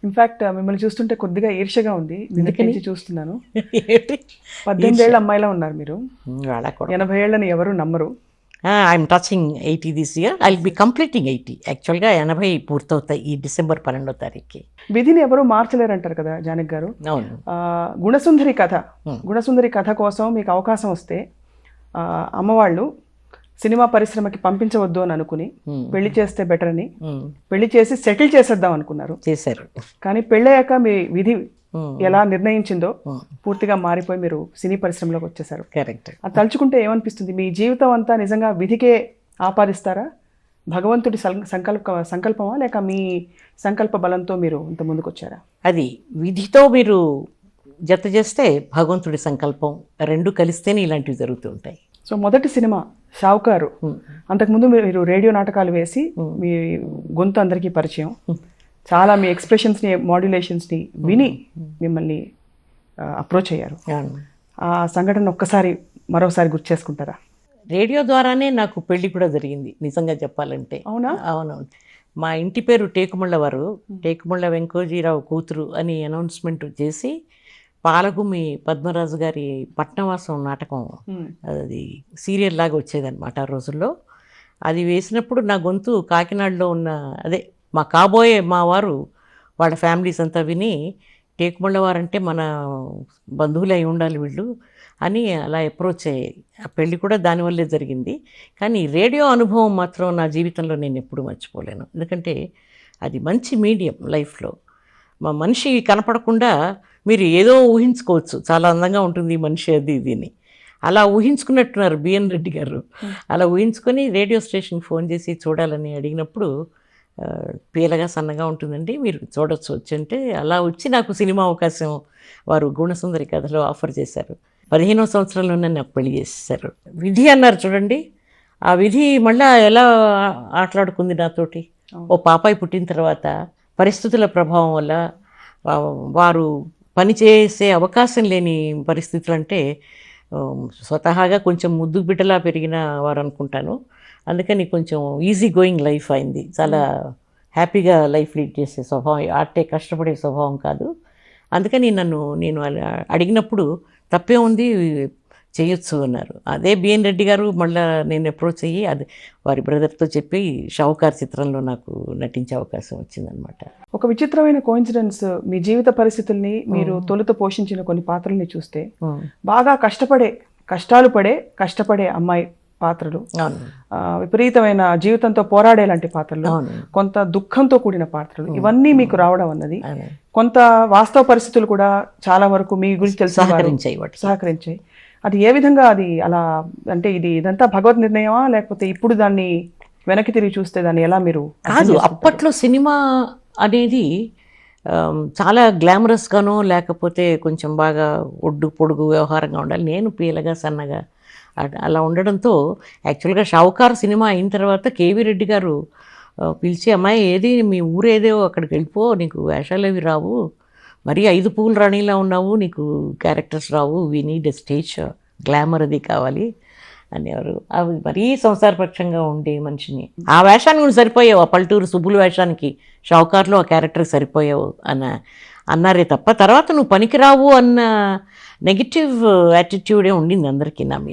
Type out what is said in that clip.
In fact మిమ్మల్ని చూస్తుంటే కొద్దిగా ఈర్ష్యగా ఉంది. ఎందుకని? నుంచి చూస్తున్నాను. ఏంటి 18 ఏళ్ల అమ్మాయిలా ఉన్నారు మీరు. వాళ్ళ కూడా 80 ఏళ్ళని ఎవరు నమ్మరు. I'm touching 80 this year. I will be completing 80. యాక్చువల్గా 80 పూర్తవుతాయి ఈ డిసెంబర్ 12వ తారీఖుకి. విధిని ఎవరు మార్చలేరంటారు కదా జానకి గారు. అవును. గుణసుందరి కథ, గుణసుందరి కథ కోసం మీకు అవకాశం వస్తే అమ్మవాళ్ళు సినిమా పరిశ్రమకి పంపించవద్దు అని అనుకుని పెళ్లి చేస్తే బెటర్ అని పెళ్లి చేసి సెటిల్ చేసేద్దాం అనుకున్నారు. చేశారు. కానీ పెళ్ళయ్యాక మీ విధి ఎలా నిర్ణయించిందో పూర్తిగా మారిపోయి మీరు సినీ పరిశ్రమలోకి వచ్చేసారు. కరెక్ట్. అది తలుచుకుంటే ఏమనిపిస్తుంది? మీ జీవితం అంతా నిజంగా విధికే ఆపాదిస్తారా? భగవంతుడి సంకల్పమా లేక మీ సంకల్ప బలంతో మీరు ఇంత ముందుకు వచ్చారా? అది విధితో మీరు జత చేస్తే భగవంతుడి సంకల్పం రెండు కలిస్తేనే ఇలాంటివి జరుగుతూ ఉంటాయి. సో మొదటి సినిమా షావుకారు. అంతకుముందు మీరు రేడియో నాటకాలు వేసి మీ గొంతు అందరికీ పరిచయం. చాలా మీ ఎక్స్ప్రెషన్స్ని మాడ్యులేషన్స్ని విని మిమ్మల్ని అప్రోచ్ అయ్యారు. ఆ సంఘటన మరోసారి గుర్తు చేసుకుంటారా? రేడియో ద్వారానే నాకు పెళ్లి కూడా జరిగింది నిజంగా చెప్పాలంటే. అవునా? అవునవును. మా ఇంటి పేరు టేకుముళ్ళ వారు, టేకుముళ్ళ వెంకోజీరావు కూతురు అని అనౌన్స్మెంట్ చేసి పాలగుమి పద్మరాజు గారి పట్నవాసం నాటకం, అది సీరియల్ లాగా వచ్చేదన్నమాట ఆ రోజుల్లో. అది వేసినప్పుడు నా గొంతు కాకినాడలో ఉన్న మా కాబోయే మా వారు వాళ్ళ ఫ్యామిలీస్ అంతా విని టేకుముళ్ళ వారంటే మన బంధువులు అయి ఉండాలి వీళ్ళు అని అలా అప్రోచ్ అయ్యాయి. ఆ పెళ్ళి కూడా దానివల్లే జరిగింది. కానీ రేడియో అనుభవం మాత్రం నా జీవితంలో నేను ఎప్పుడూ మర్చిపోలేను. ఎందుకంటే అది మంచి మీడియం లైఫ్లో. మా మనిషి కనపడకుండా మీరు ఏదో ఊహించుకోవచ్చు, చాలా అందంగా ఉంటుంది ఈ మనిషి అది ఇదిని. అలా ఊహించుకున్నట్టున్నారు బిఎన్ రెడ్డి గారు. అలా ఊహించుకొని రేడియో స్టేషన్కి ఫోన్ చేసి చూడాలని అడిగినప్పుడు పీలగా సన్నగా ఉంటుందండి మీరు చూడొచ్చు వచ్చి అంటే, అలా వచ్చి నాకు సినిమా అవకాశం వారు గుణసుందరి కథలో ఆఫర్ చేశారు. 15వ సంవత్సరంలోనే నాకు పెళ్లి చేసేసారు. విధి అన్నారు చూడండి, ఆ విధి మళ్ళీ ఎలా ఆటలాడుకుంది నాతోటి. ఓ పాపాయి పుట్టిన తర్వాత పరిస్థితుల ప్రభావం వల్ల వారు పనిచేసే అవకాశం లేని పరిస్థితులు, అంటే స్వతహాగా కొంచెం ముద్దు బిడ్డలా పెరిగిన వారు అనుకుంటాను. అందుకని కొంచెం ఈజీ గోయింగ్ లైఫ్ అయింది. చాలా హ్యాపీగా లైఫ్ లీడ్ చేసే స్వభావం, ఆటే కష్టపడే స్వభావం కాదు. అందుకని నేను అడిగినప్పుడు తప్పే ఉంది చేయొచ్చు అన్నారు. అదే బిఎన్ రెడ్డి గారు మళ్ళీ నేను అప్రోచ్ అయ్యి అది వారి బ్రదర్తో చెప్పి షావుకార్ చిత్రంలో నాకు నటించే అవకాశం వచ్చిందనమాట. ఒక విచిత్రమైన కోఇన్సిడెన్స్, మీ జీవిత పరిస్థితుల్ని మీరు తొలుత పోషించిన కొన్ని పాత్రల్ని చూస్తే బాగా కష్టపడే అమ్మాయి పాత్రలు, విపరీతమైన జీవితంతో పోరాడేలాంటి పాత్రలు, కొంత దుఃఖంతో కూడిన పాత్రలు, ఇవన్నీ మీకు రావడం అన్నది కొంత వాస్తవ పరిస్థితులు కూడా చాలా వరకు మీ గురించి తెలిసి సహకరించాయి. అది ఏ విధంగా అది అలా, అంటే ఇదంతా భగవత్ నిర్ణయమా లేకపోతే ఇప్పుడు దాన్ని వెనక్కి తిరిగి చూస్తే దాన్ని ఎలా మీరు? కాదు, అప్పట్లో సినిమా అనేది చాలా గ్లామరస్గానో లేకపోతే కొంచెం బాగా ఒడ్డు పొడుగు వ్యవహారంగా ఉండాలి. నేను పీలగా సన్నగా అలా ఉండడంతో యాక్చువల్గా షావుకార్ సినిమా అయిన తర్వాత కేవీ రెడ్డి గారు పిలిచి, అమ్మాయి ఏది మీ ఊరేదో అక్కడికి వెళ్ళిపో, నీకు వేషాలు అవి రావు, మరీ 5 పువ్వుల రాణిలా ఉన్నావు, నీకు characters Rao, we need a stage glamour అది కావాలి అనేవారు. అవి మరీ సంసారపక్షంగా ఉండే మనిషిని ఆ వేషానికి నువ్వు సరిపోయావు, ఆ పల్లెటూరు సుబ్బుల వేషానికి షావుకార్లో ఆ క్యారెక్టర్కి సరిపోయావు అన్నారే తప్ప తర్వాత నువ్వు పనికిరావు అన్న నెగిటివ్ యాటిట్యూడే ఉండింది అందరికీ నా మీద.